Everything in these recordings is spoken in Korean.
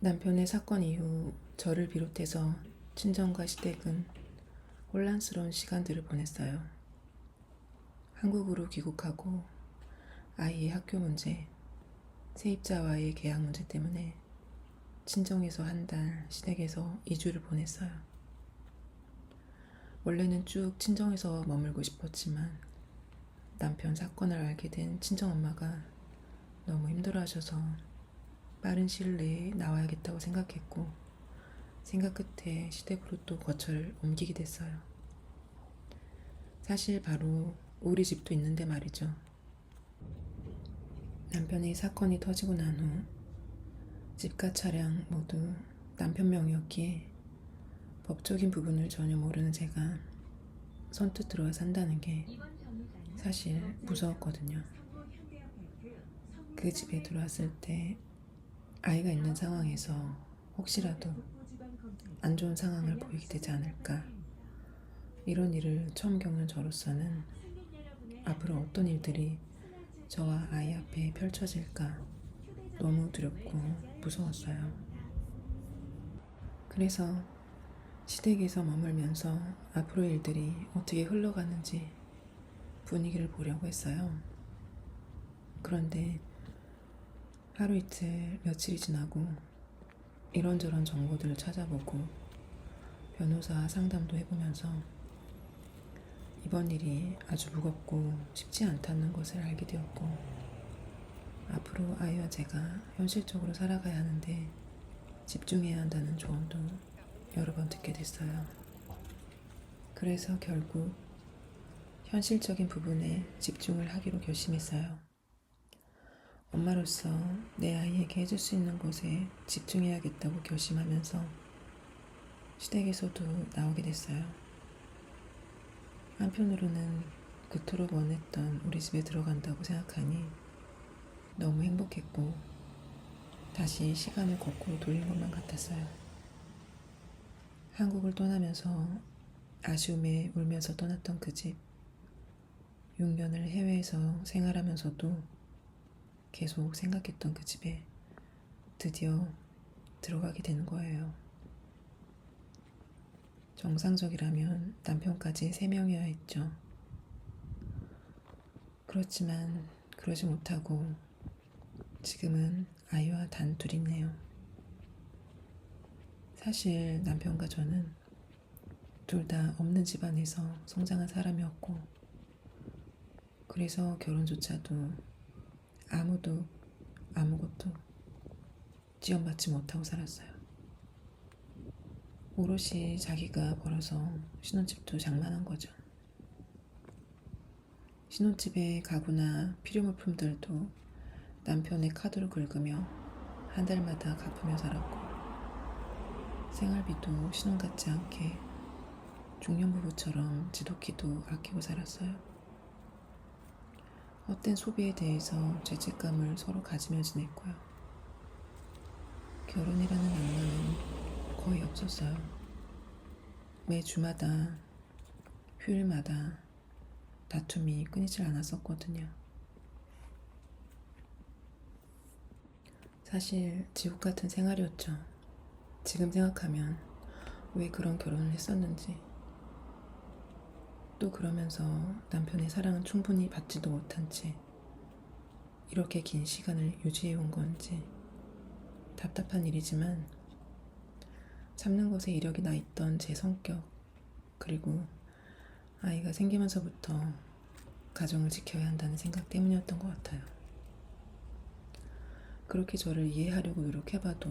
남편의 사건 이후 저를 비롯해서 친정과 시댁은 혼란스러운 시간들을 보냈어요. 한국으로 귀국하고 아이의 학교 문제, 세입자와의 계약 문제 때문에 친정에서 한 달, 시댁에서 2주를 보냈어요. 원래는 쭉 친정에서 머물고 싶었지만 남편 사건을 알게 된 친정엄마가 너무 힘들어하셔서 빠른 시일 내에 나와야겠다고 생각했고 생각 끝에 시댁으로 또 거처를 옮기게 됐어요. 사실 바로 우리 집도 있는데 말이죠. 남편의 사건이 터지고 난 후 집과 차량 모두 남편 명의였기에 법적인 부분을 전혀 모르는 제가 선뜻 들어와 산다는 게 사실 무서웠거든요. 그 집에 들어왔을 때 아이가 있는 상황에서 혹시라도 안 좋은 상황을 보이게 되지 않을까. 이런 일을 처음 겪는 저로서는 앞으로 어떤 일들이 저와 아이 앞에 펼쳐질까 너무 두렵고 무서웠어요. 그래서 시댁에서 머물면서 앞으로 일들이 어떻게 흘러가는지 분위기를 보려고 했어요. 그런데 하루 이틀 며칠이 지나고 이런저런 정보들을 찾아보고 변호사 상담도 해보면서 이번 일이 아주 무겁고 쉽지 않다는 것을 알게 되었고 앞으로 아이와 제가 현실적으로 살아가야 하는데 집중해야 한다는 조언도 여러 번 듣게 됐어요. 그래서 결국 현실적인 부분에 집중을 하기로 결심했어요. 엄마로서 내 아이에게 해줄 수 있는 것에 집중해야겠다고 결심하면서 시댁에서도 나오게 됐어요. 한편으로는 그토록 원했던 우리 집에 들어간다고 생각하니 너무 행복했고 다시 시간을 거꾸로 돌린 것만 같았어요. 한국을 떠나면서 아쉬움에 울면서 떠났던 그 집, 6년을 해외에서 생활하면서도 계속 생각했던 그 집에 드디어 들어가게 되는 거예요. 정상적이라면 남편까지 3명이어야 했죠. 그렇지만 그러지 못하고 지금은 아이와 단둘이네요. 사실 남편과 저는 둘 다 없는 집안에서 성장한 사람이었고 그래서 결혼조차도 아무도 아무것도 지원받지 못하고 살았어요. 오롯이 자기가 벌어서 신혼집도 장만한 거죠. 신혼집의 가구나 필요물품들도 남편의 카드로 긁으며 한 달마다 갚으며 살았고 생활비도 신혼 같지 않게 중년부부처럼 지독히도 아끼고 살았어요. 헛된 소비에 대해서 죄책감을 서로 가지며 지냈고요. 결혼이라는 낭만은 거의 없었어요. 매 주마다 휴일마다 다툼이 끊이질 않았었거든요. 사실 지옥 같은 생활이었죠. 지금 생각하면 왜 그런 결혼을 했었는지 또 그러면서 남편의 사랑은 충분히 받지도 못한 채 이렇게 긴 시간을 유지해 온 건지 답답한 일이지만 참는 것에 이력이 나 있던 제 성격 그리고 아이가 생기면서부터 가정을 지켜야 한다는 생각 때문이었던 것 같아요. 그렇게 저를 이해하려고 노력해봐도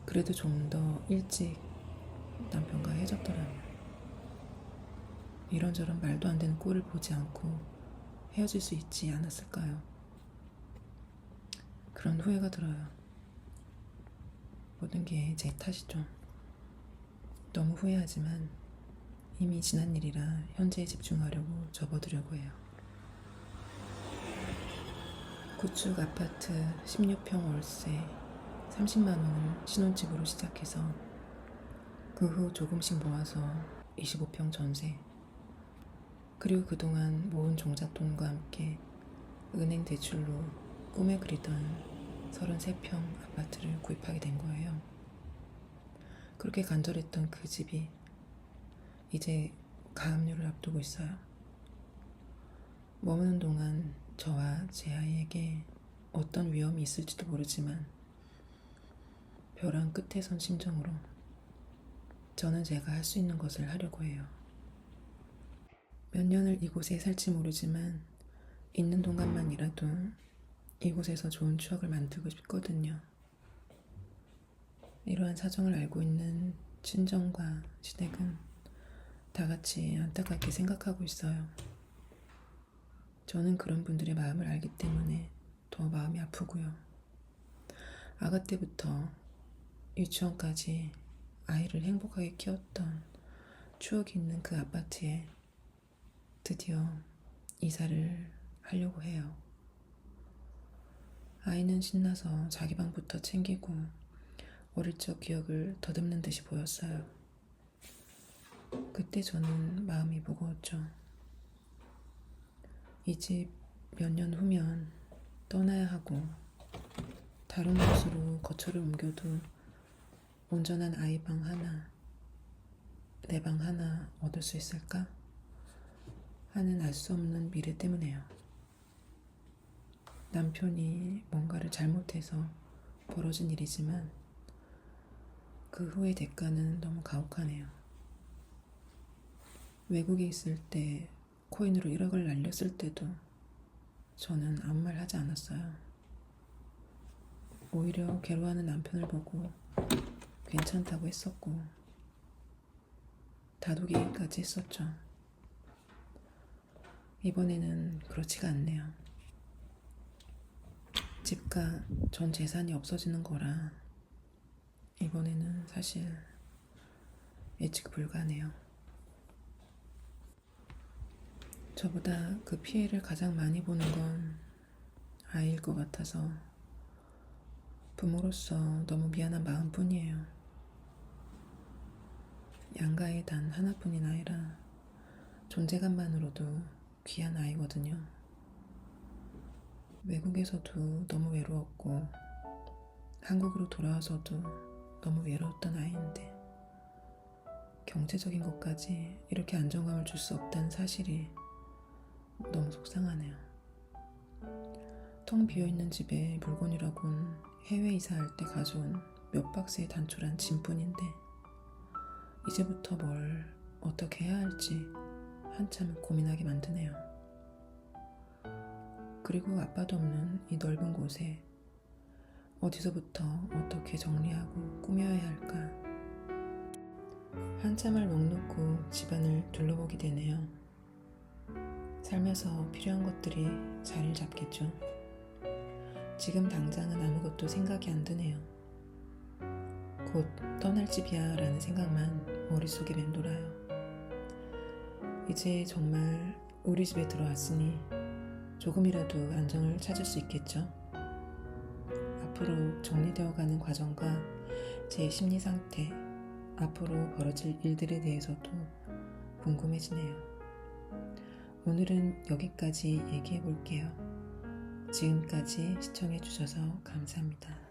그래도 좀 더 일찍 남편과 헤어졌더라면 이런저런 말도 안 되는 꼴을 보지 않고 헤어질 수 있지 않았을까요? 그런 후회가 들어요. 모든 게 제 탓이죠. 너무 후회하지만 이미 지난 일이라 현재에 집중하려고 접어두려고 해요. 구축 아파트 16평 월세 30만 원을 신혼집으로 시작해서 그 후 조금씩 모아서 25평 전세 그리고 그동안 모은 종잣돈과 함께 은행 대출로 꿈에 그리던 33평 아파트를 구입하게 된 거예요. 그렇게 간절했던 그 집이 이제 가압류를 앞두고 있어요. 머무는 동안 저와 제 아이에게 어떤 위험이 있을지도 모르지만 벼랑 끝에 선 심정으로 저는 제가 할 수 있는 것을 하려고 해요. 몇 년을 이곳에 살지 모르지만 있는 동안만이라도 이곳에서 좋은 추억을 만들고 싶거든요. 이러한 사정을 알고 있는 친정과 시댁은 다 같이 안타깝게 생각하고 있어요. 저는 그런 분들의 마음을 알기 때문에 더 마음이 아프고요. 아가 때부터 유치원까지 아이를 행복하게 키웠던 추억이 있는 그 아파트에 드디어 이사를 하려고 해요. 아이는 신나서 자기 방부터 챙기고 어릴 적 기억을 더듬는 듯이 보였어요. 그때 저는 마음이 무거웠죠. 이 집 몇 년 후면 떠나야 하고 다른 곳으로 거처를 옮겨도 온전한 아이 방 하나, 내 방 하나 얻을 수 있을까? 하는 알 수 없는 미래 때문에요. 남편이 뭔가를 잘못해서 벌어진 일이지만 그 후의 대가는 너무 가혹하네요. 외국에 있을 때 코인으로 1억을 날렸을 때도 저는 아무 말 하지 않았어요. 오히려 괴로워하는 남편을 보고 괜찮다고 했었고 다독이기까지 했었죠. 이번에는 그렇지가 않네요. 집과 전 재산이 없어지는 거라 이번에는 사실 예측 불가네요. 저보다 그 피해를 가장 많이 보는 건 아이일 것 같아서 부모로서 너무 미안한 마음뿐이에요. 양가의 단 하나뿐인 아이라 존재감만으로도 귀한 아이거든요. 외국에서도 너무 외로웠고 한국으로 돌아와서도 너무 외로웠던 아이인데 경제적인 것까지 이렇게 안정감을 줄 수 없다는 사실이 너무 속상하네요. 텅 비어있는 집에 물건이라곤 해외 이사할 때 가져온 몇 박스의 단촐한 짐뿐인데 이제부터 뭘 어떻게 해야 할지 한참 고민하게 만드네요. 그리고 아빠도 없는 이 넓은 곳에 어디서부터 어떻게 정리하고 꾸며야 할까? 한참을 넋놓고 집안을 둘러보게 되네요. 살면서 필요한 것들이 자리를 잡겠죠. 지금 당장은 아무것도 생각이 안 드네요. 곧 떠날 집이야 라는 생각만 머릿속에 맴돌아요. 이제 정말 우리 집에 들어왔으니 조금이라도 안정을 찾을 수 있겠죠. 앞으로 정리되어가는 과정과 제 심리 상태, 앞으로 벌어질 일들에 대해서도 궁금해지네요. 오늘은 여기까지 얘기해 볼게요. 지금까지 시청해 주셔서 감사합니다.